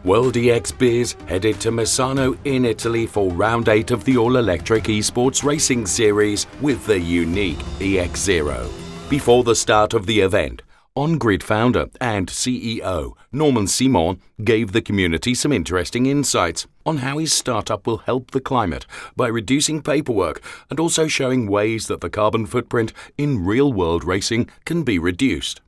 World EX Bizz headed to Misano in Italy for round 8 of the all-electric esports racing series with the unique EX0. Before the start of the event, On-Grid founder and CEO Norman Simon gave the community some interesting insights on how his startup will help the climate by reducing paperwork and also showing ways that the carbon footprint in real-world racing can be reduced.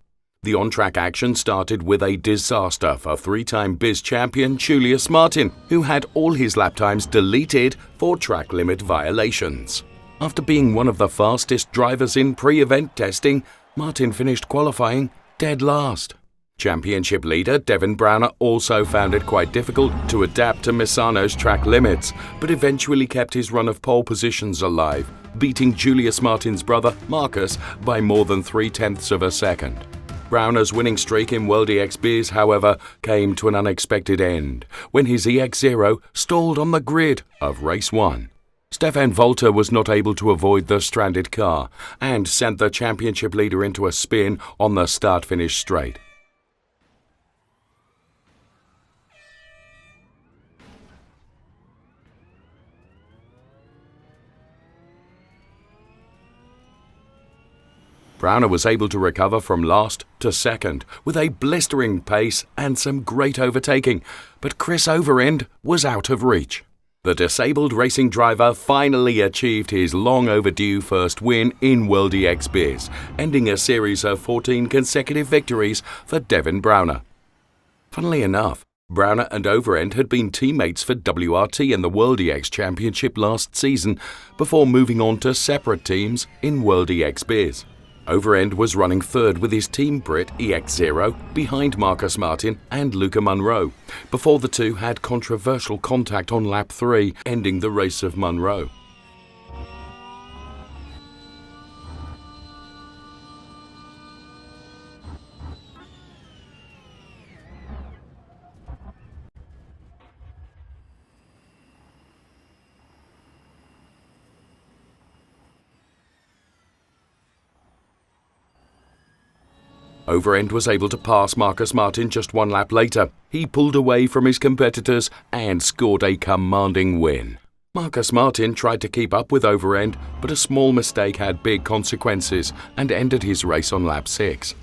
The on-track action started with a disaster for three-time Bizz champion Julius Martin, who had all his lap times deleted for track limit violations. After being one of the fastest drivers in pre-event testing, Martin finished qualifying dead last. Championship leader Devin Braune also found it quite difficult to adapt to Misano's track limits, but eventually kept his run of pole positions alive, beating Julius Martin's brother Marcus by more than 0.3 of a second. Braune's winning streak in World EX Bizz, however, came to an unexpected end when his EX0 stalled on the grid of Race 1. Stefan Volter was not able to avoid the stranded car and sent the championship leader into a spin on the start-finish straight. Braune was able to recover from last to second with a blistering pace and some great overtaking, but Chris Overend was out of reach. The disabled racing driver finally achieved his long-overdue first win in World EX Bizz, ending a series of 14 consecutive victories for Devin Braune. Funnily enough, Braune and Overend had been teammates for WRT in the World EX Championship last season before moving on to separate teams in World EX Bizz. Overend was running third with his Team Brit EX0 behind Marcus Martin and Luca Munro, before the two had controversial contact on lap 3, ending the race of Munro. Overend was able to pass Marcus Martin just one lap later. He pulled away from his competitors and scored a commanding win. Marcus Martin tried to keep up with Overend, but a small mistake had big consequences and ended his race on lap 6.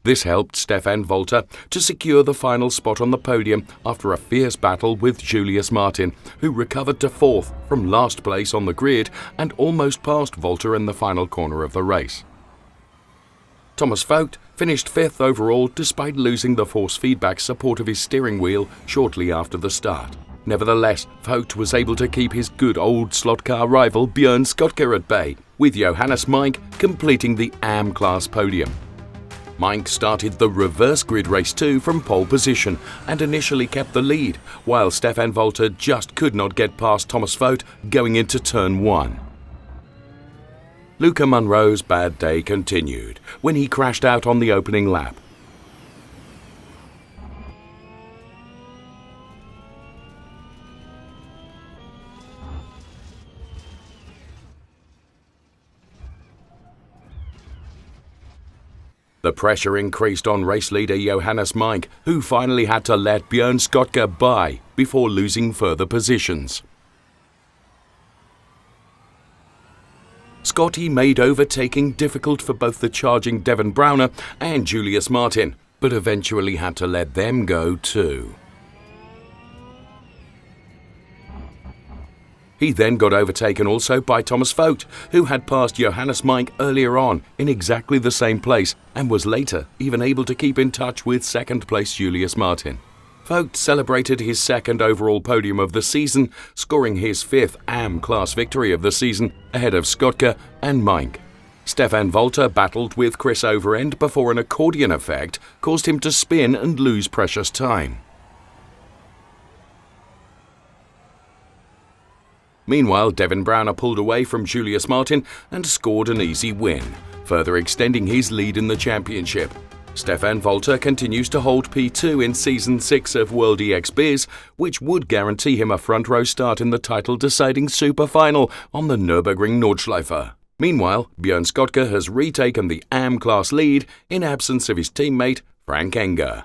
This helped Stefan Volter to secure the final spot on the podium after a fierce battle with Julius Martin, who recovered to 4th from last place on the grid and almost passed Volter in the final corner of the race. Thomas Vogt finished 5th overall despite losing the force feedback support of his steering wheel shortly after the start. Nevertheless, Vogt was able to keep his good old slot car rival Björn Skotka at bay, with Johannes Mink completing the AM-class podium. Mink started the reverse grid race 2 from pole position and initially kept the lead, while Stefan Volter just could not get past Thomas Vogt going into turn 1. Luca Munro's bad day continued when he crashed out on the opening lap. The pressure increased on race leader Johannes Mink, who finally had to let Björn Skotka by before losing further positions. Scotty made overtaking difficult for both the charging Devin Braune and Julius Martin, but eventually had to let them go too. He then got overtaken also by Thomas Vogt, who had passed Johannes Mink earlier on in exactly the same place and was later even able to keep in touch with second place Julius Martin. Vogt celebrated his second overall podium of the season, scoring his 5th AM-class victory of the season ahead of Skotka and Mink. Stefan Volter battled with Chris Overend before an accordion effect caused him to spin and lose precious time. Meanwhile, Devin Braune pulled away from Julius Martin and scored an easy win, further extending his lead in the championship. Stefan Volter continues to hold P2 in Season 6 of World EX Bizz, which would guarantee him a front-row start in the title-deciding super final on the Nürburgring Nordschleife. Meanwhile, Björn Skotka has retaken the AM-class lead in absence of his teammate Frank Enger.